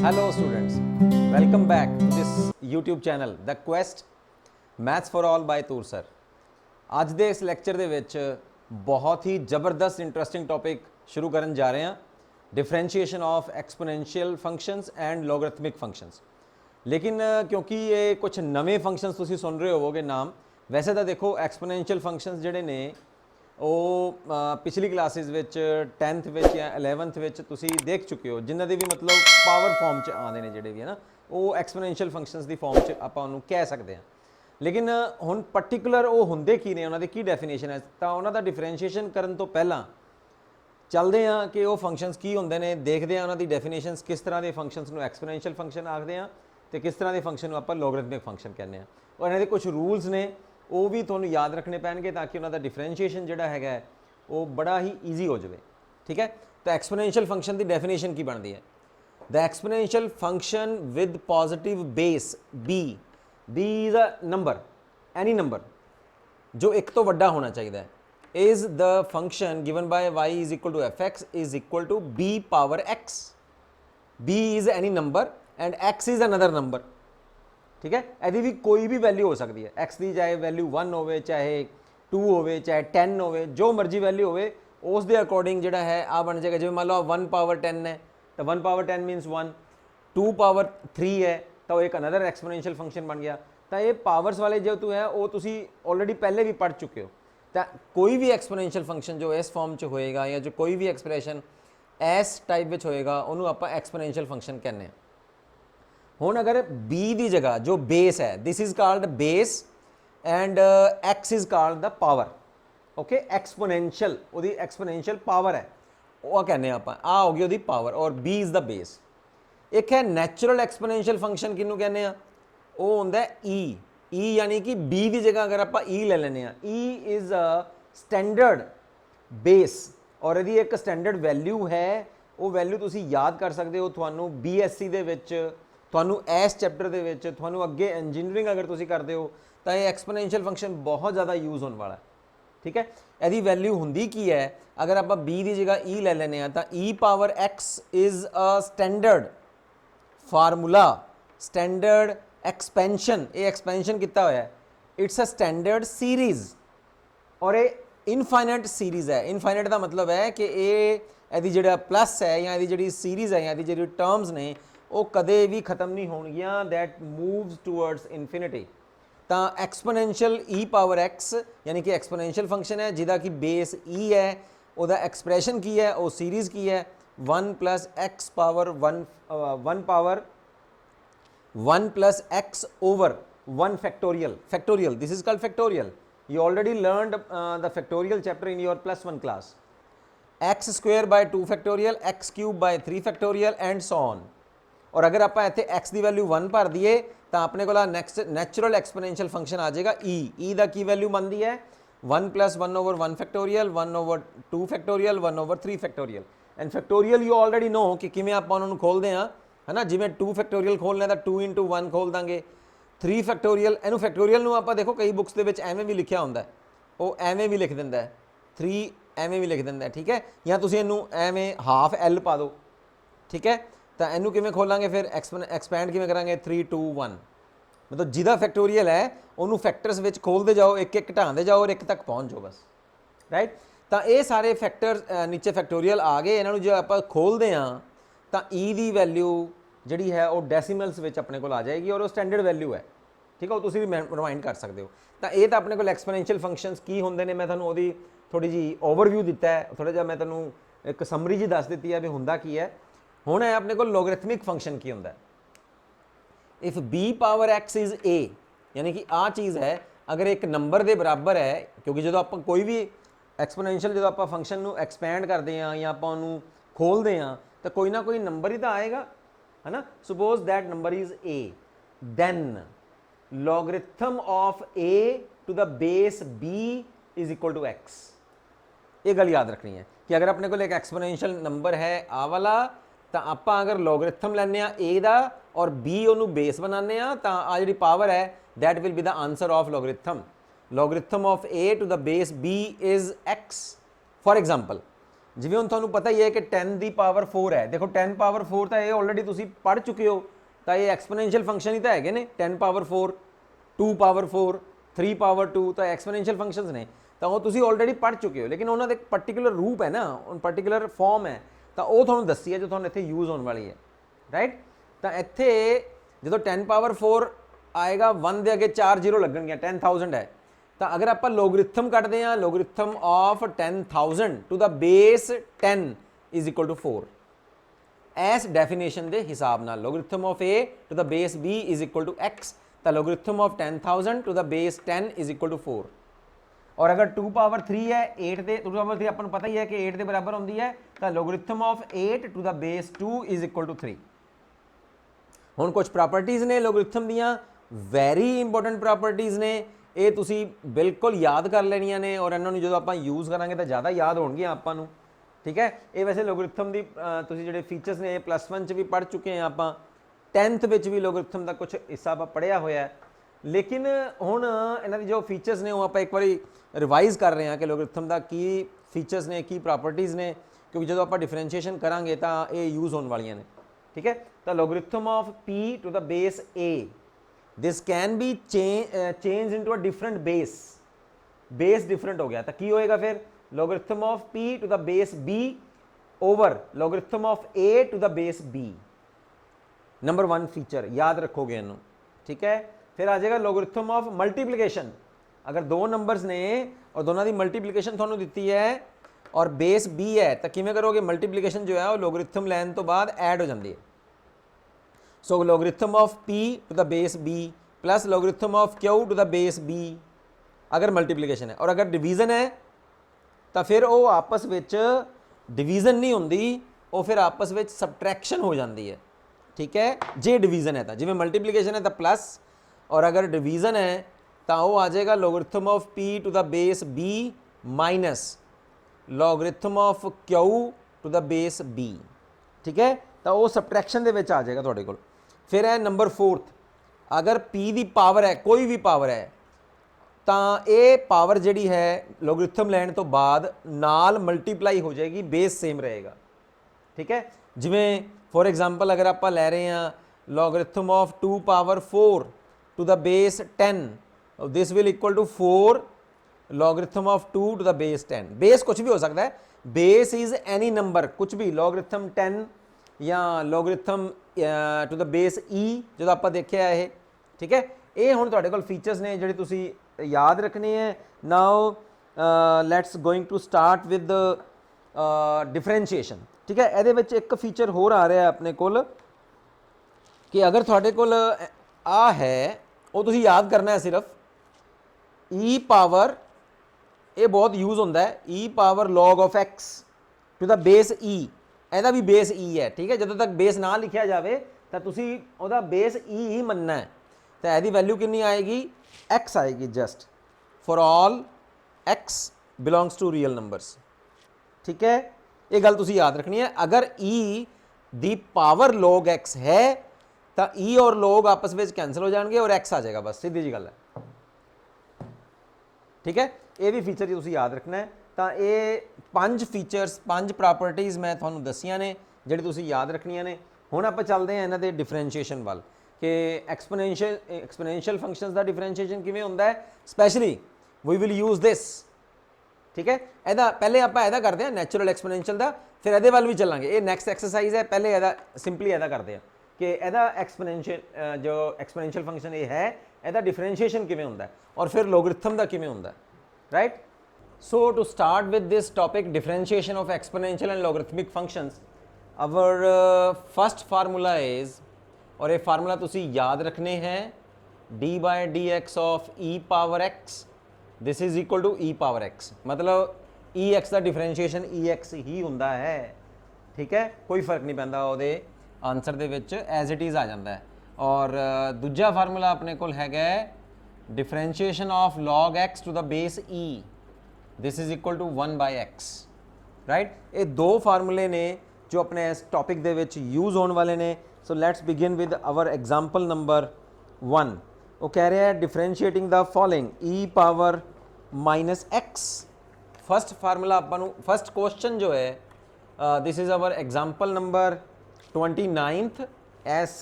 Hello students, welcome back to this YouTube channel The Quest Maths for All by Toor Sir। ਅੱਜ ਦੇ ਇਸ lecture ਦੇ ਵਿੱਚ ਬਹੁਤ ਹੀ ਜ਼ਬਰਦਸਤ ਇੰਟਰਸਟਿੰਗ ਟੌਪਿਕ ਸ਼ੁਰੂ ਕਰਨ ਜਾ ਰਹੇ ਹਾਂ, differentiation of exponential functions and logarithmic functions. ਲੇਕਿਨ ਕਿਉਂਕਿ ਇਹ ਕੁਝ ਨਵੇਂ ਫੰਕਸ਼ਨਸ ਤੁਸੀਂ ਸੁਣ ਰਹੇ ਹੋਵੋਗੇ ਨਾਮ, ਵੈਸੇ ਤਾਂ ਦੇਖੋ ਐਕਸਪੋਨੈਂਸ਼ੀਅਲ ਫੰਕਸ਼ਨਸ ਜਿਹੜੇ ਨੇ ਉਹ ਪਿਛਲੀ ਕਲਾਸਿਸ ਵਿੱਚ 10th ਵਿੱਚ ਜਾਂ 11th ਵਿੱਚ ਤੁਸੀਂ ਦੇਖ ਚੁੱਕੇ ਹੋ, ਜਿਨ੍ਹਾਂ ਦੇ ਵੀ ਮਤਲਬ ਪਾਵਰ ਫਾਰਮ 'ਚ ਆਉਂਦੇ ਨੇ ਜਿਹੜੇ ਵੀ ਹੈ ਨਾ, ਉਹ ਐਕਸਪੋਨੈਂਸ਼ੀਅਲ ਫੰਕਸ਼ਨਸ ਦੀ ਫਾਰਮ 'ਚ ਆਪਾਂ ਉਹਨੂੰ ਕਹਿ ਸਕਦੇ ਹਾਂ। ਲੇਕਿਨ ਹੁਣ ਪਰਟੀਕੂਲਰ ਉਹ ਹੁੰਦੇ ਕੀ ਨੇ, ਉਹਨਾਂ ਦੀ ਕੀ ਡੈਫੀਨੇਸ਼ਨ ਹੈ, ਤਾਂ ਉਹਨਾਂ ਦਾ ਡਿਫਰੈਂਸ਼ੀਏਸ਼ਨ ਕਰਨ ਤੋਂ ਪਹਿਲਾਂ ਚੱਲਦੇ ਹਾਂ ਕਿ ਉਹ ਫੰਕਸ਼ਨਸ ਕੀ ਹੁੰਦੇ ਨੇ, ਦੇਖਦੇ ਹਾਂ ਉਹਨਾਂ ਦੀ ਡੈਫੀਨੇਸ਼ਨਸ, ਕਿਸ ਤਰ੍ਹਾਂ ਦੇ ਫੰਕਸ਼ਨਸ ਨੂੰ ਐਕਸਪੋਨੈਂਸ਼ੀਅਲ ਫੰਕਸ਼ਨ ਆਖਦੇ ਹਾਂ ਤੇ ਕਿਸ ਤਰ੍ਹਾਂ ਦੇ ਫੰਕਸ਼ਨ ਨੂੰ ਆਪਾਂ ਲੋਗਰਿਥਮਿਕ ਫੰਕਸ਼ਨ ਕਹਿੰਦੇ ਹਾਂ। ਔਰ ਇਹਨਾਂ ਦੇ ਕੁਝ ਰੂਲਸ ਨੇ, ਉਹ ਵੀ ਤੁਹਾਨੂੰ ਯਾਦ ਰੱਖਣੇ ਪੈਣਗੇ ਤਾਂ ਕਿ ਉਹਨਾਂ ਦਾ ਡਿਫਰੈਂਸ਼ੀਏਸ਼ਨ ਜਿਹੜਾ ਹੈਗਾ ਉਹ ਬੜਾ ਹੀ ਈਜ਼ੀ ਹੋ ਜਾਵੇ। ਠੀਕ ਹੈ, ਤਾਂ ਐਕਸਪੋਨੈਂਸ਼ੀਅਲ ਫੰਕਸ਼ਨ ਦੀ ਡੈਫੀਨੇਸ਼ਨ ਕੀ ਬਣਦੀ ਹੈ? The exponential function with positive base b is a number, any number ਜੋ ਇੱਕ ਤੋਂ ਵੱਡਾ ਹੋਣਾ ਚਾਹੀਦਾ ਹੈ, is the function given by y is equal to fx is equal to b power x। b is any number and x is another number। ठीक है, ਇਹਦੀ ਵੀ ਕੋਈ ਵੀ ਵੈਲਿਊ ਹੋ ਸਕਦੀ ਹੈ, x ਦੀ ਚਾਹੇ ਵੈਲਿਊ 1 ਹੋਵੇ, ਚਾਹੇ 2 ਹੋਵੇ, ਚਾਹੇ 10 ਹੋਵੇ, ਜੋ ਮਰਜ਼ੀ ਵੈਲਿਊ ਹੋਵੇ ਉਸ ਦੇ ਅਕੋਰਡਿੰਗ ਜਿਹੜਾ ਹੈ ਆ ਬਣ ਜਾਏਗਾ। ਜਿਵੇਂ ਮੰਨ ਲਓ 1 ਪਾਵਰ 10 ਹੈ ਤਾਂ 1 ਪਾਵਰ 10 ਮੀਨਸ 1, 2 ਪਾਵਰ 3 ਹੈ ਤਾਂ ਉਹ ਇੱਕ ਅਨਦਰ ਐਕਸਪੋਨੈਂਸ਼ੀਅਲ ਫੰਕਸ਼ਨ ਬਣ ਗਿਆ। ਤਾਂ ਇਹ ਪਾਵਰਸ ਵਾਲੇ ਜੋ ਤੂੰ ਹੈ ਉਹ ਤੁਸੀਂ ਆਲਰੇਡੀ ਪਹਿਲੇ ਵੀ ਪੜ੍ਹ ਚੁੱਕੇ ਹੋ। ਤਾਂ ਕੋਈ ਵੀ ਐਕਸਪੋਨੈਂਸ਼ੀਅਲ ਫੰਕਸ਼ਨ ਜੋ ਇਸ ਫਾਰਮ 'ਚ ਹੋਏਗਾ ਜਾਂ ਜੋ ਕੋਈ ਵੀ ਐਕਸਪ੍ਰੈਸ਼ਨ ਇਸ ਟਾਈਪ ਵਿੱਚ ਹੋਏਗਾ ਉਹਨੂੰ ਆਪਾਂ ਐਕਸਪੋਨੈਂਸ਼ੀਅਲ ਫੰਕਸ਼ਨ ਕਹਿੰਦੇ ਹਾਂ। ਹੁਣ ਅਗਰ b ਦੀ ਜਗ੍ਹਾ ਜੋ ਬੇਸ ਹੈ, this is called base and x is called the power. Okay, exponential ਉਹਦੀ ਐਕਸਪੋਨੈਂਸ਼ੀਅਲ ਪਾਵਰ ਹੈ, ਉਹ ਕਹਿੰਦੇ ਆਪਾਂ, ਆ ਹੋ ਗਈ ਉਹਦੀ ਪਾਵਰ, ਔਰ b ਇਜ਼ ਦਾ ਬੇਸ। ਇੱਕ ਹੈ ਨੈਚੁਰਲ ਐਕਸਪੋਨੈਂਸ਼ੀਅਲ ਫੰਕਸ਼ਨ, ਕਿਹਨੂੰ ਕਹਿੰਦੇ ਆ? ਉਹ ਹੁੰਦਾ e ਯਾਨੀ ਕਿ b ਦੀ ਜਗ੍ਹਾ ਅਗਰ ਆਪਾਂ e ਲੈ ਲੈਂਦੇ ਆ, e is a standard base or ਇਹਦੀ ਇੱਕ ਸਟੈਂਡਰਡ ਵੈਲਿਊ ਹੈ। ਉਹ ਵੈਲਿਊ ਤੁਸੀਂ ਯਾਦ ਕਰ ਸਕਦੇ ਹੋ, ਤੁਹਾਨੂੰ BSc ਦੇ ਵਿੱਚ, ਤੁਹਾਨੂੰ ਇਸ ਚੈਪਟਰ ਦੇ ਵਿੱਚ, ਤੁਹਾਨੂੰ ਅੱਗੇ ਇੰਜੀਨੀਅਰਿੰਗ ਅਗਰ ਤੁਸੀਂ ਕਰਦੇ ਹੋ ਤਾਂ ਇਹ ਐਕਸਪੋਨੈਂਸ਼ੀਅਲ ਫੰਕਸ਼ਨ ਬਹੁਤ ਜ਼ਿਆਦਾ ਯੂਜ਼ ਹੋਣ ਵਾਲਾ ਹੈ। ਠੀਕ ਹੈ, ਇਹਦੀ ਵੈਲਿਊ ਹੁੰਦੀ ਕੀ ਹੈ? ਅਗਰ ਆਪਾਂ b ਦੀ ਜਗ੍ਹਾ e ਲੈ ਲੈਂਦੇ ਆ ਤਾਂ e power x is a standard formula, standard expansion, ਇਹ ਐਕਸਪੈਂਸ਼ਨ ਕੀਤਾ ਹੋਇਆ ਹੈ, it's a standard series or ਇਹ ਇਨਫਾਈਨਾਈਟ ਸੀਰੀਜ਼ ਹੈ। ਇਨਫਾਈਨਾਈਟ ਦਾ ਮਤਲਬ ਹੈ ਕਿ ਇਹਦੀ ਜਿਹੜਾ ਪਲੱਸ ਹੈ ਜਾਂ ਇਹਦੀ ਜਿਹੜੀ ਸੀਰੀਜ਼ ਹੈ ਜਾਂ ਇਹਦੀ ਜਿਹੜੀ ਟਰਮਸ ਨੇ ਉਹ ਕਦੇ ਵੀ ਖਤਮ ਨਹੀਂ ਹੋਣਗੀਆਂ, ਦੈਟ ਮੂਵਸ ਟੂਵਰਡਸ ਇਨਫਿਨਿਟੀ। ਤਾਂ ਐਕਸਪੋਨੈਂਸ਼ੀਅਲ e ਪਾਵਰ x ਯਾਨੀ ਕਿ ਐਕਸਪੋਨੈਂਸ਼ੀਅਲ ਫੰਕਸ਼ਨ ਹੈ ਜਿਹਦਾ ਕਿ ਬੇਸ e ਹੈ, ਉਹਦਾ ਐਕਸਪ੍ਰੈਸ਼ਨ ਕੀ ਹੈ, ਉਹ ਸੀਰੀਜ਼ ਕੀ ਹੈ, 1 plus x power 1 power 1 plus x over 1 factorial, factorial, this is called factorial, you already learned the factorial chapter in your +1 class, x square by 2 factorial, x cube by 3 factorial and so on। और अगर आप इत्थे x की value 1 भर दिए तो अपने को नैक्सट नैचुरल एक्सपोनेंशियल फंक्शन आ जाएगा e का की वैल्यू बनती है 1 plus 1 over 1 factorial, 1 over 2 factorial, 1 over 3 factorial। And factorial you already know कि किमें आप उन्होंने खोलते हैं, है ना, जिमें 2 फैक्टोरियल खोलना है तो 2 into 1 खोल देंगे, 3 फैक्टोरियल, इनू फैक्टोरियल नू आप देखो कई बुक्स के एवें भी लिखा होंगे, वो एवें भी लिख देंगे, 3 एवें भी लिख देंगे। ठीक है, या तुम इनू एवें हाफ एल पा दो। ठीक है, तो इनू किमें खोलांगे, फिर एक्सपैंड किमें करांगे, 3 2 1, मतलब जिदा फैक्टोरियल है उन्होंने फैक्टर्स विच खोलते जाओ, एक एक ढांदे जाओ और एक तक पहुँच जाओ बस। राइट, तो ये सारे फैक्टर नीचे फैक्टोरियल आ गए, इन्हों जो आप खोलते हैं तो ई की वैल्यू जी है वो डेसीमल्स विच अपने को आ जाएगी और वो स्टैंडर्ड वैल्यू है। ठीक है, वो तुम भी रिमाइंड कर सकते हो। तो ये तो अपने को एक्सपोनेंशियल फंक्शनस की होंगे ने, मैं तुहानूं ओहदी थोड़ी जी ओवरव्यू दिता है, थोड़ा जिहा मैं तुहानूं एक समरी जी दस दी है भी हुंदा की है। हुण है अपने को लोगरिथमिक फंक्शन की हुंदा है। If b power x is a यानी कि आ चीज़ है अगर एक नंबर के बराबर है, क्योंकि जो आप कोई भी एक्सपोनेंशियल जो आप फंक्शन नू एक्सपैंड करते हैं या आप उन्होंने खोलते हैं तो कोई ना कोई नंबर ही तो आएगा, है ना। Suppose that number is a, then logarithm of a to the base b is equal to x। ये गल याद रखनी है कि अगर अपने को एक एक्सपोनेंशियल नंबर है आ वाला तो आप अगर लोगरिथम लैने ए दा और b ओनू बेस बनाने तो आ जी पावर है that will be the answer of logarithm. Logarithm of a to the base b is x। For example ਜਿਵੇਂ ਹੁਣ ਤੁਹਾਨੂੰ ਪਤਾ ਹੀ ਹੈ ਕਿ 10 ਦੀ ਪਾਵਰ 4 ਹੈ। ਦੇਖੋ 10 ਪਾਵਰ 4 ਤਾਂ ਇਹ ਆਲਰੇਡੀ ਤੁਸੀਂ ਪੜ੍ਹ ਚੁੱਕੇ ਹੋ, ਤਾਂ ਇਹ ਐਕਸਪੋਨੈਂਸ਼ੀਅਲ ਫੰਕਸ਼ਨ ਹੀ ਤਾਂ ਹੈਗੇ ਨੇ। 10 ਪਾਵਰ 4, 2 ਪਾਵਰ 4, 3 ਪਾਵਰ 2 ਤਾਂ ਐਕਸਪੋਨੈਂਸ਼ੀਅਲ ਫੰਕਸ਼ਨਸ ਨੇ, ਤਾਂ ਉਹ ਤੁਸੀਂ ਆਲਰੇਡੀ ਪੜ੍ਹ ਚੁੱਕੇ ਹੋ। ਲੇਕਿਨ ਉਹਨਾਂ ਦੇ ਪਰਟੀਕੂਲਰ ਰੂਪ ਹੈ ਨਾ, ਪਰਟੀਕੂਲਰ ਫਾਰਮ ਹੈ, ਤਾਂ ਉਹ ਤੁਹਾਨੂੰ ਦੱਸੀ ਹੈ ਜੋ ਤੁਹਾਨੂੰ ਇੱਥੇ ਯੂਜ਼ ਹੋਣ ਵਾਲੀ ਹੈ, ਰਾਈਟ। ਤਾਂ ਇੱਥੇ ਜਦੋਂ 10 ਪਾਵਰ 4 ਆਏਗਾ 1 ਦੇ ਅੱਗੇ 4 0 ਲੱਗਣਗੀਆਂ, 10,000 ਹੈ। ਤਾਂ ਅਗਰ ਆਪਾਂ ਲੋਗਰਿਥਮ ਕੱਢਦੇ ਹਾਂ, logarithm of 10,000 to the base 10 is equal to 4। ਇਸ ਡੈਫੀਨੇਸ਼ਨ ਦੇ ਹਿਸਾਬ ਨਾਲ logarithm of a to the base b is equal to x, ਤਾਂ logarithm of 10,000 to the base 10 is equal to 4। ਔਰ ਅਗਰ 2 ਪਾਵਰ 3 ਹੈ 8 ਦੇ, 2 ਪਾਵਰ 3 ਆਪਾਂ ਨੂੰ ਪਤਾ ਹੀ ਹੈ ਕਿ 8 ਦੇ ਬਰਾਬਰ ਹੁੰਦੀ ਹੈ, ਤਾਂ logarithm of 8 to the base 2 is equal to 3। ਹੁਣ ਕੁਝ ਪ੍ਰੋਪਰਟੀਜ਼ ਨੇ ਲੋਗਰਿਥਮ ਦੀਆਂ, ਵੈਰੀ ਇੰਪੋਰਟੈਂਟ ਪ੍ਰੋਪਰਟੀਜ਼ ਨੇ, ਇਹ ਤੁਸੀਂ ਬਿਲਕੁਲ ਯਾਦ ਕਰ ਲੈਣੀਆਂ ਨੇ, ਔਰ ਇਹਨਾਂ ਨੂੰ ਜਦੋਂ ਆਪਾਂ ਯੂਜ਼ ਕਰਾਂਗੇ ਤਾਂ ਜ਼ਿਆਦਾ ਯਾਦ ਹੋਣਗੀਆਂ ਆਪਾਂ ਨੂੰ, ਠੀਕ ਹੈ। ਇਹ ਵੈਸੇ ਲੋਗਰਿਥਮ ਦੀ ਤੁਸੀਂ ਜਿਹੜੇ ਫੀਚਰਸ ਨੇ +1 'ਚ ਵੀ ਪੜ੍ਹ ਚੁੱਕੇ ਹਾਂ ਆਪਾਂ, 10th ਵਿੱਚ ਵੀ ਲੋਗਰਿਥਮ ਦਾ ਕੁਝ ਹਿੱਸਾ ਆਪਾਂ ਪੜ੍ਹਿਆ ਹੋਇਆ ਹੈ। ਲੇਕਿਨ ਹੁਣ ਇਹਨਾਂ ਦੀ ਜੋ ਫੀਚਰਸ ਨੇ ਉਹ ਆਪਾਂ ਇੱਕ ਵਾਰੀ ਰਿਵਾਈਜ਼ ਕਰ ਰਹੇ ਹਾਂ ਕਿ ਲੋਗਰਿਥਮ ਦਾ ਕੀ ਫੀਚਰਸ ਨੇ, ਕੀ ਪ੍ਰੋਪਰਟੀਜ਼ ਨੇ, ਕਿਉਂਕਿ ਜਦੋਂ ਆਪਾਂ ਡਿਫਰੈਂਸ਼ੀਏਸ਼ਨ ਕਰਾਂਗੇ ਤਾਂ ਇਹ ਯੂਜ਼ ਹੋਣ ਵਾਲੀਆਂ ਨੇ, ਠੀਕ ਹੈ। ਤਾਂ logarithm of p to the base a, this can be changed into a different base, base different हो गया, तो की होएगा फिर logarithm of p to the base b over logarithm of a to the base b। Number 1 feature याद रखोगे इन्हों, ठीक है। फिर आ जाएगा logarithm of multiplication, अगर दो नंबर्स ने और दोनों की मल्टीप्लीकेशन थानू दिती है और बेस b है, तो किवें करोगे, मल्टीप्लीकेशन जो है वो लोगरिथम लैन तो बाद ऐड हो जाती है। सो logarithm of p to the base b plus logarithm of q to the base b अगर मल्टीप्लीकेशन है। और अगर डिवीजन है तो फिर वो आपस में डिवीजन नहीं होंदी, वो फिर आपस में सबट्रैक्शन हो जाती है, ठीक है। जे डिवीजन है तो जिवें मल्टीप्लीकेशन है तो प्लस, और अगर डिवीजन है तो वो आ जाएगा logarithm of p to the base b minus logarithm of q to the base b, ठीक है। तो वो सबट्रैक्शन दे विच आ जाएगा तुहाडे कोल। फिर है नंबर 4th, अगर p की पावर है, कोई भी पावर है, तो ये पावर जिहड़ी है लोगरिथम लैण तो बाद नाल मल्टीप्लाई हो जाएगी, बेस सेम रहेगा, ठीक है। जिवें फॉर एग्जांपल अगर आप लै रहे हैं logarithm of 2 power 4 to the base 10, this will equal to 4 logarithm of 2 to the base 10। Base कुछ भी हो सकता है, बेस इज एनी नंबर, कुछ भी, logarithm 10 या logarithm to the base e जो आप देखिया है, ठीक है। ये हुण तुहाडे कोल फीचर्स ने जिहड़े तुसीं याद रखने हैं। Now let's going to start with differentiation, ठीक है। ਇਹਦੇ ਵਿੱਚ एक फीचर होर आ रहा है अपने कोल कि अगर तुहाडे कोल आ है वो तुसीं याद करना है सिर्फ e पावर, ये बहुत यूज होता है, e power log of x to the base e, ਇਹਦਾ भी बेस e है, ठीक है। ਜਦੋਂ तक बेस ना लिखिया जाए तो तुसीं ਉਹਦਾ बेस e ही मनना है। तो ਇਹਦੀ वैल्यू कितनी आएगी, x आएगी just for all x belongs to real numbers, ठीक है। ये गल तुसीं याद रखनी है। अगर e the power log x है तो e और log आपस में कैंसल हो जाएंगे और x आ जाएगा, बस सीधी जी गल है, ठीक है। ये भी फीचर तुसीं याद रखना है। तो ये 5 फीचर्स, 5 प्रॉपर्टीज़ मैं तुहानूं दसियां ने जिहड़ी तुसीं याद रखनियां ने। हुण आपां चलदे हां इन्हां दे डिफरेंशिएशन वाल कि एक्सपोनेंशियल फंक्शनस का डिफरेंशिएशन किवें हुंदा है, especially we will use this, ठीक है। ਇਹਦਾ पहले आपां ਇਹਦਾ करते हैं नैचुरल एक्सपोनेंशियल का, फिर ਇਹਦੇ ਵੱਲ भी चलांगे। ये नैक्सट एक्सरसाइज है, पहले ਇਹਦਾ सिंपली ਇਹਦਾ करते हैं कि ਇਹਦਾ एक्सपोनेंशियल जो एक्सपोनेंशियल फंक्शन ये है ਇਹਦਾ डिफरेंशिएशन किवें हुंदा है और फिर लोगरिथम का किवें हुंदा है, right. So to start with this topic, differentiation of exponential and logarithmic functions, our first formula is, और ये फार्मूला तुसी याद रखने हैं, d by dx of e power x, this is equal to e power x, मतलब ex का differentiation ex ही हुंदा है, ठीक है। कोई फर्क नहीं पैंदा ਉਹਦੇ आंसर ਦੇ ਵਿੱਚ, एज इट इज़ आ जाता है। और दूजा फार्मूला अपने कोल हैगा differentiation of log x to the base e, this is equal to 1 by x, right. ये दो फार्मूले ने जो अपने इस टॉपिक दे विच यूज़ होने वाले ने। So let's begin with our example number 1। वो कह रहे हैं differentiating the following e power minus x। First formula अपन फर्स्ट क्वेश्चन जो है this is our example number 29th इस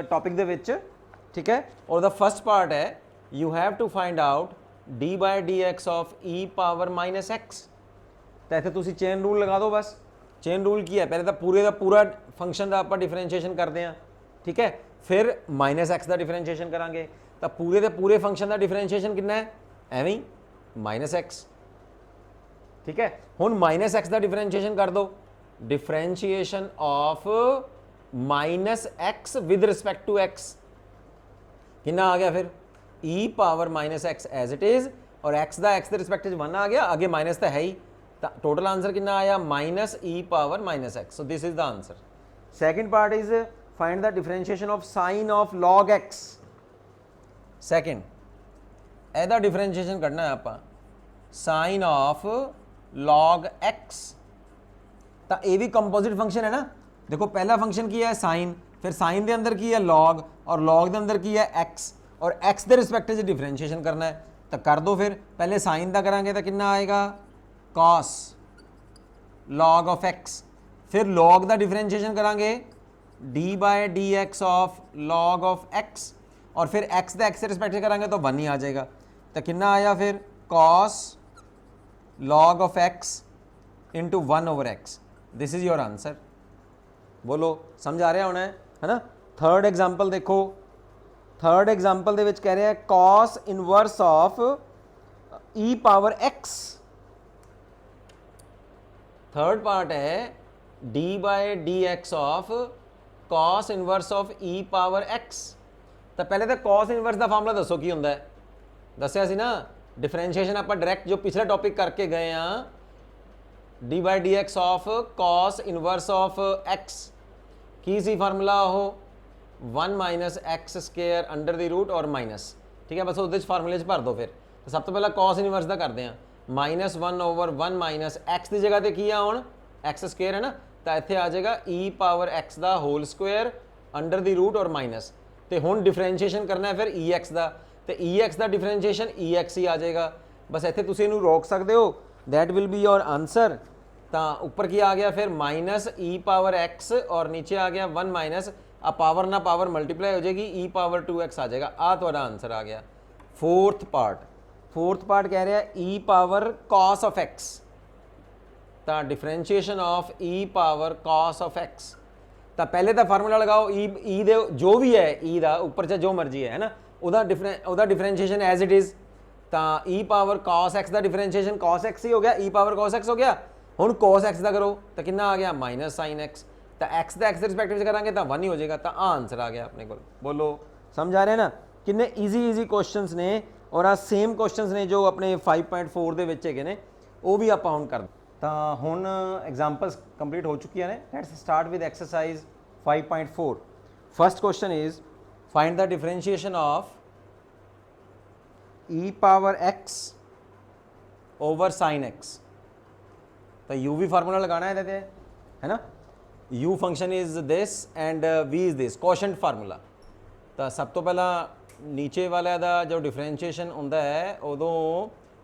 टॉपिक दे विच, ठीक है। और द फर्स्ट पार्ट है you have to find out d by d x of e power minus x. तो इत्थे तुसीं चेन रूल लगा दो बस। चेन रूल की है, पहले तो पूरे का पूरा फंक्शन का आप डिफरेंशिएशन करते हैं, ठीक है, फिर माइनस एक्स का डिफरेंशिएशन करांगे। तो पूरे के पूरे फंक्शन का डिफरेंशिएशन कितना है, एवं ही माइनस एक्स, ठीक है। हुण माइनस एक्स का डिफरेंशिएशन कर दो, differentiation of minus x with respect to x कितना आ गया, फिर e power minus x as it is, और एक्स का एक्स के रिस्पेक्ट 1 आ गया, आगे माइनस तो है ही, तो टोटल आंसर कितना आया minus e power minus x. So this is the answer. Second part is find the differentiation of sine of log x. Second एदा डिफरेंशिएशन करना है आप, साइन ऑफ लॉग एक्स। तो ये भी कंपोजिट फंक्शन है ना। देखो पहला फंक्शन की है साइन, फिर साइन के अंदर की है लॉग, और लॉग के अंदर की है एक्स, और एक्स के रिस्पेक्ट से डिफरेंशिएशन करना है। तो कर दो फिर, पहले साइन का करांगे तो कितना आएगा, कॉस लॉग ऑफ एक्स, फिर लॉग का डिफरेंशिएशन करांगे d by d x of log of x, और फिर एक्स का एक्स के रिस्पेक्ट से करांगे तो 1 ही आ जाएगा। तो कितना आया फिर, cos log of x into 1 over x. This is your answer. बोलो समझ आ रहा होना है ना। थर्ड एग्जाम्पल देखो, थर्ड एग्जाम्पल दे विच कह रहे हैं cos inverse of e power x. Third part है d by d x of cos inverse of e power x. तो पहले तो कॉस इनवर्स का फार्मूला दसो की होंदा है, दसिया सी ना। डिफरेंशिएशन आप डायरैक्ट जो पिछले टॉपिक करके गए हाँ, d by d x of cos inverse of x की सी फार्मूला हो 1 minus x square under the root और माइनस, ठीक है, बस उस फार्मूले भर दो। फिर तो सब तो पहला कॉस इनवर्स का करते हैं, -1 ओवर 1 माइनस एक्स की जगह पर की है हुण एक्स स्केयर है ना, तो इत्थे आ जाएगा ई पावर एक्स का whole square under the root और माइनस। तो हुण डिफरेंशिएशन करना है फिर ई एक्स का, तो ई एक्स का डिफरेंशिएशन ई एक्स ही आ जाएगा। बस इत्थे तुसीं इहनूं रोक सकते हो, that will be your answer. तो ऊपर की आ गया फिर माइनस ई पावर एक्स, और नीचे आ गया 1 माइनस, आ पावर ना पावर मल्टीप्लाई हो जाएगी, ई पावर 2x आ जाएगा। आ तुहाडा आंसर आ गया। फोर्थ पार्ट कह रहा है ई पावर कॉस ऑफ एक्स। तो differentiation of e power cos of x. तो पहले तो फार्मूला लगाओ ई दे जो भी है ई का ऊपर से जो मर्जी है ना, उदा डिफरेंशिएशन एज इट इज। तो ई पावर कॉस एक्स का डिफरेंशिएशन कॉस एक्स ही हो गया, ई पावर कॉस एक्स हो गया। हुण कॉस एक्स का करो तो कितना आ गया, माइनस साइन एक्स। तो एक्स का एक्स रिस्पेक्टिव करांगे तो 1 ही हो जाएगा। तो आंसर आ गया अपने को। बोलो समझ आ रहे हैं ना। कितने ईजी क्वेश्चनस ने, और आ सेम क्वेश्चनस ने जो अपने 5.4 ਦੇ ਵਿੱਚ ਹੈਗੇ ਨੇ, ਉਹ ਵੀ ਆਪਾਂ ਹੁਣ ਕਰ। ਤਾਂ ਹੁਣ एग्जांपल्स कंप्लीट हो चुकी ने। Let's start with exercise 5.4। First question is find the differentiation of e power x over sine x. तो यू भी फार्मूला लगाना है ना। U function is this and v is this, quotient formula. तो सब तो पहला नीचे वाले का जो डिफरेंशिएशन होंदा है उदों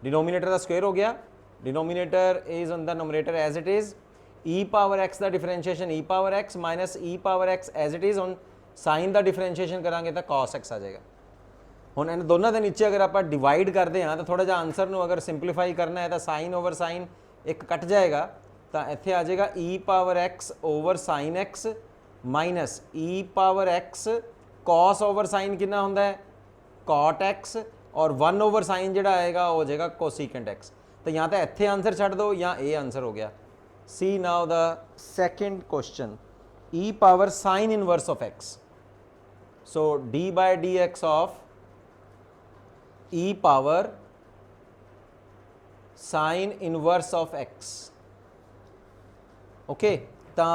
डिनोमीनेटर का स्क्वेयर हो गया, denominator is on the numerator as it is. E power x का differentiation e power x minus e power x as it is. हुण साइन का डिफरेंशिएशन करांगे तो कॉस एक्स आ जाएगा। हुण इन दोनों के नीचे अगर आप डिवाइड करते हैं तो थोड़ा जा आंसर नूं अगर सिंपलीफाई करना है तो साइन ओवर साइन एक कट जाएगा। तो इत्थे आ जाएगा e power x over sine x minus e power x cos over sine कितना होंदा है, कॉट एक्स, और 1 ओवर साइन जिहड़ा आएगा हो जाएगा कोसीकेंट एक्स। तो या तो इत्थे आंसर छड्ड दो या ये आंसर हो गया। See now the second question, e power sine inverse of x. So d by d x of e power sine inverse of x. Okay, तो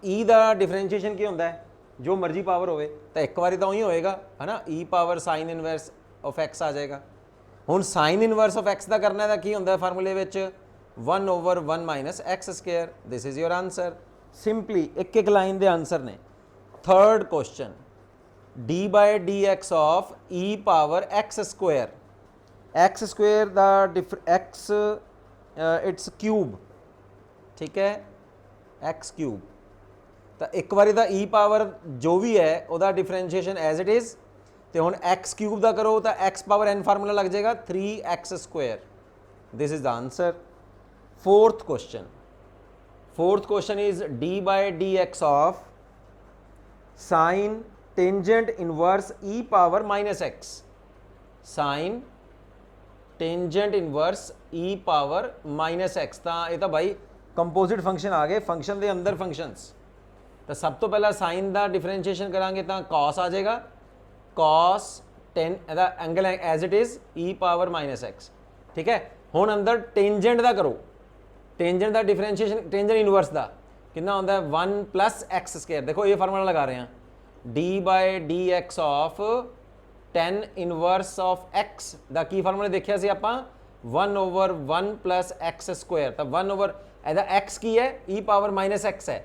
ई का डिफरेंशिएशन की होंदा है, जो मर्जी पावर होवे तो एक बारी तो ही होएगा है ना, e power sine inverse of x आ जाएगा। हुण साइन इनवर्स ऑफ एक्स का करना है, की होंदा है फार्मूले विच 1 over 1 minus x square. This is your answer. Simply एक एक लाइन के आंसर ने। Third question, d by d x of e power x square. X square the x it's cube, ठीक है, एक्स क्यूब। तो एक बारी दा ई पावर जो भी है वह डिफरेंशिएशन एज इट इज़, तो हुण एक्स क्यूब का करो तो एक्स पावर एन फार्मूला लग जाएगा 3x²। This is the answer. Fourth question is d by d x of sine tangent inverse e power minus x. Sine tangent inverse e power minus x. तो ये तो भाई composite function आ गए, function के अंदर functions. तो सब तो पहला साइन का डिफरेंशिएशन करांगे तो कॉस आ जाएगा, cos 10 angle as it is e power minus x. ठीक है, हुण अंदर टेंजेंट का करो, टेंजेंट का डिफरेंशिएशन टेंजेंट इनवर्स का कितना होता है 1 + x²। देखो ये फार्मूला लगा रहे हैं, d by d x of tan inverse of x का की फार्मूला देखिया सी आपां 1/1 + x²। तो 1 एदा x की है ई पावर माइनस एक्स है,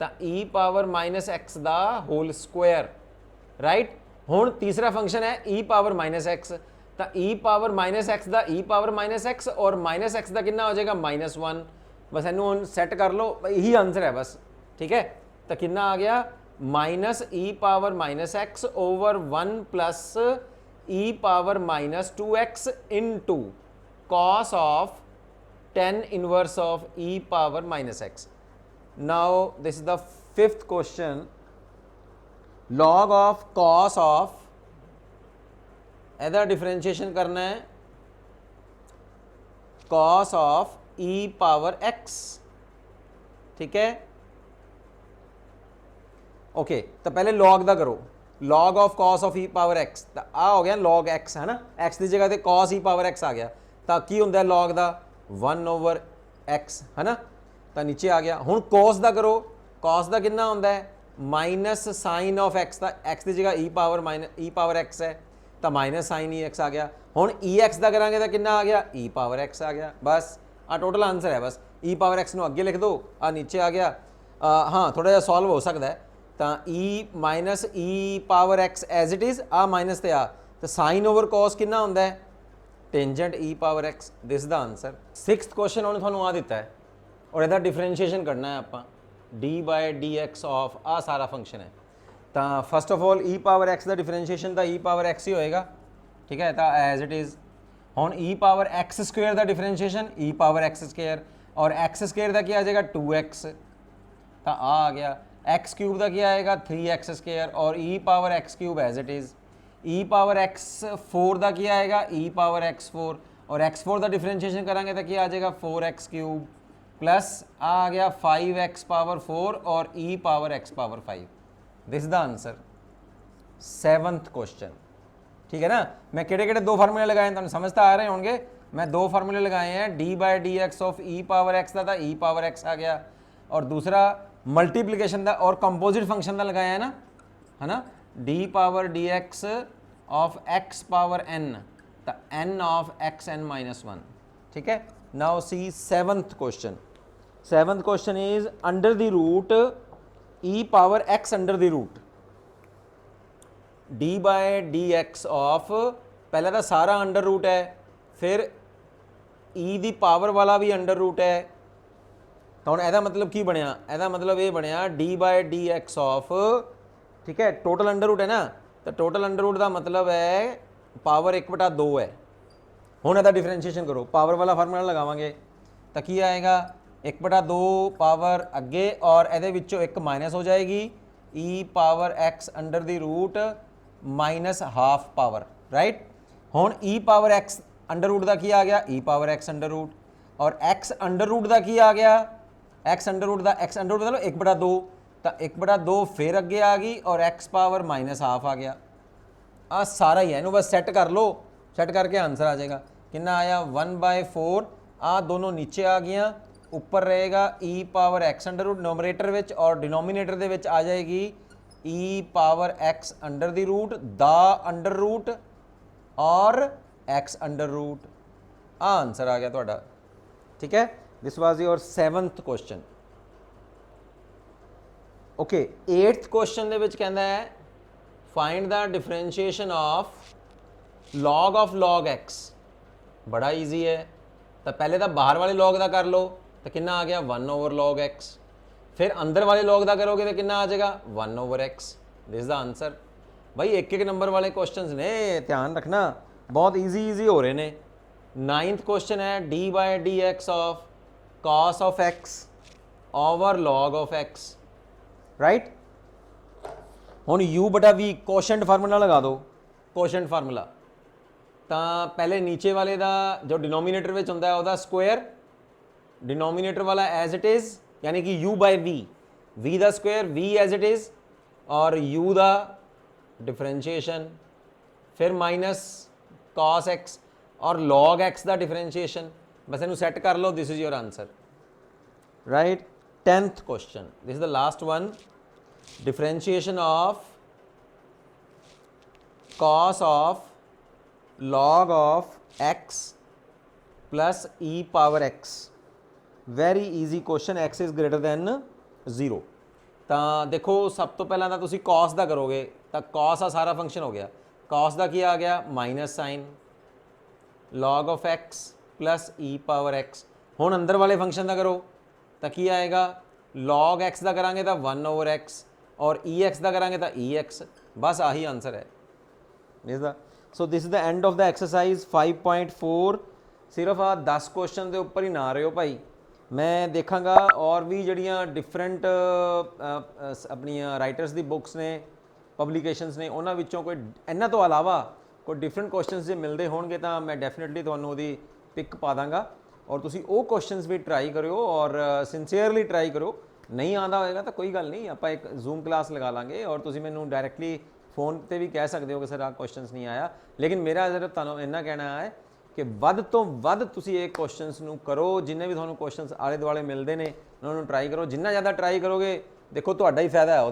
तो ई पावर माइनस एक्स का होल स्क्वायर। राइट, हुण तीसरा फंक्शन है ई पावर माइनस एक्स, तो ई पावर माइनस एक्स का ई पावर माइनस एक्स और माइनस एक्स का कितना हो जाएगा -1। बस इनू सैट कर लो, यही आंसर है बस। ठीक है, तो कितना आ गया minus e power minus x over 1 + E power -2x into cos of tan inverse of e power minus x. Now this is the fifth question. Log of cos of एदा डिफरेंशिएशन करना है cos of e power x. ठीक है, okay, तो पहले log का करो, log of cos of e power x. तो आ हो गया लॉग एक्स है ना, एक्स की जगह तो कॉस ई पावर एक्स आ गया। तो की होंगे लॉग का 1/x है ना, तो नीचे आ गया। हुण कॉस का करो, कॉस का कितना होंगे माइनस साइन ऑफ एक्स का, एक्स की जगह ई पावर एक्स है तो माइनस साइन ई एक्स आ गया। हुण ई एक्स का करांगे तो कितना आ गया ई पावर एक्स आ गया। बस आ टोटल आंसर है। बस ई पावर एक्स अगे लिख दो, आ नीचे आ गया। हाँ थोड़ा जहा सॉल्व हो सकता है। तो e minus e power x as it is आ माइनस ते आ, तो साइन ओवर कॉस कितना होंगे है tangent e power x. This the answer. Sixth question उन्होंने थोड़ा आ दिता है और इसका डिफरेंशिएशन करना है आप d by d x of आ सारा फंक्शन है। तो first of all e power x का डिफरेंशिएशन तो ई पावर एक्स ही होएगा। ठीक है, तो एज इट इज़ हुण ई पावर x² का डिफरेंशिएशन ई पावर x² और x² का क्या आ जाएगा 2x। तो आ गया x³ का क्या आएगा 3x² और e power x³ as it is. E power x4 का क्या आएगा ई पावर x4 और x4 का डिफरेंशिएशन करांगे तो क्या आ जाएगा 4x³ प्लस आ गया 5x⁴ और e power x⁵। This the answer. Seventh question. ठीक है ना, मैं केड़े दो फार्मूले लगाए हैं, तुम समझता आ रहे होंगे। मैं दो फार्मूले लगाए हैं, d by d x of e power x का था ई पावर एक्स आ गया, और दूसरा मल्टीप्लीकेशन का और कंपोजिट फंक्शन का लगाया है ना d power d x of x power n, तो एन ऑफ एक्स एन -1। ठीक है, now see seventh question. Seventh question is under the root e power x under the root d by d x of, पहले तो सारा under root है, फिर ई the power वाला भी अंडर रूट है। तो हम एदा मतलब की बनया, एदा मतलब ये बनया d by d x of, ठीक है, टोटल अंडर रूट है ना, तो टोटल अंडर रूट का मतलब है पावर 1/2 है। हुण एदा डिफरेंशिएशन करो, पावर वाला फार्मूला लगावांगे तो की आएगा 1/2 पावर अगे और एदे विचों एक माइनस हो जाएगी e power x under the root -½ power. Right, हुण e power x under root का की आ गया e power x under root, और एक्स अंडर रूट का की आ गया एक्स अंडर रूट का, एक्स अंडर रूट मतलब 1/2, तो 1/2 फिर अगे आ गई और एक्स पावर -½ आ गया। आ सारा ही है, इनू बस सैट कर लो, सैट करके आंसर आ जाएगा। कितना आया 1/4, आ दोनों नीचे आ गया, ऊपर रहेगा e power x under root numerator विच, और डिनोमीनेटर दे विच आ जाएगी e power x under the root the under root और एक्स अंडर रूट। आ आंसर आ गया तुहाडा। ठीक है, this was your seventh question. Okay, 8th question दे विच कहंदा है find the differentiation of log x। बड़ा ईजी है, तो पहले तो बाहर वाले लॉग का कर लो, तो कितना आ गया 1/log x, फिर अंदर वाले लॉग का करोगे तो कितना आ जाएगा 1/x। This is the answer. भाई एक एक नंबर वाले क्वेश्चंस ने, ध्यान रखना, बहुत ईजी हो रहे ने। 9th क्वेश्चन है d/dx of cos of x over log of x, right. हुण u/v कोशेंट फार्मूला लगा दो, कोशेंट फार्मूला। तो पहले नीचे वाले का जो डिनोमीनेटर में होंदा है वह स्क्वायर, डिनोमीनेटर वाला एज इट इज़, यानी कि u/v, v का square v as it is, और u का डिफरेंशिएशन, फिर माइनस cos x और log x का डिफरेंशिएशन। बस इनू सैट कर लो, this is your answer, right. 10th question, this is the last one. Differentiation of cos of log of x plus e power x। Very easy question, x is greater than 0। तो देखो सब तो पहला तो cos का करोगे तो cos का सारा फंक्शन हो गया, cos का क्या आ गया minus sine, log of x plus e power x। हुण अंदर वाले फंक्शन का करो तो की आएगा, log x का करांगे तो 1/x और ex का करांगे तो ex। बस आही आंसर है। So this is the end of the exercise 5.4। सिर्फ आ 10 क्वेश्चन के उपर ही ना रहे हो भाई, मैं देखांगा और भी जड़ियाँ डिफरेंट अपनिया राइटर्स की बुक्स ने, पब्लिकेशनस ने, उन्होंने विचों कोई इन्हां तो अलावा कोई डिफरेंट क्वेश्चनस जो मिलते होणगे तो मैं डेफिनेटली तुहानूं उहदी पिक पा दांगा और तुसी वो क्वेश्चनस भी ट्राई करो और सिंसीयरली ट्राई करो। नहीं आता होएगा तो कोई गल नहीं, आप एक जूम क्लास लगा लांगे और तुसी मैनूं डायरैक्टली फोन पर भी कह सकते हो कि सर आ क्वेश्चनस नहीं आया। लेकिन मेरा सिर्फ तुहानूं इन्ना कहना है कि वध तो वध तुसी ये क्वेश्चनस नूं करो, जिन्ने भी तुहानूं क्वेश्चनस आले दुआले मिलते हैं उन्होंने ट्राई करो। जिन्ना ज़्यादा ट्राई करोगे देखो तुहाडा ही फायदा है, वो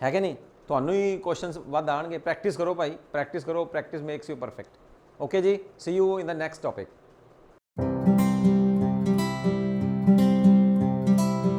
है कि नहीं, तुहानूं ही क्वेश्चनस वध आउणगे। प्रैक्टिस करो भाई, प्रैक्टिस करो, practice makes you perfect. Okay जी, see you in the next topic.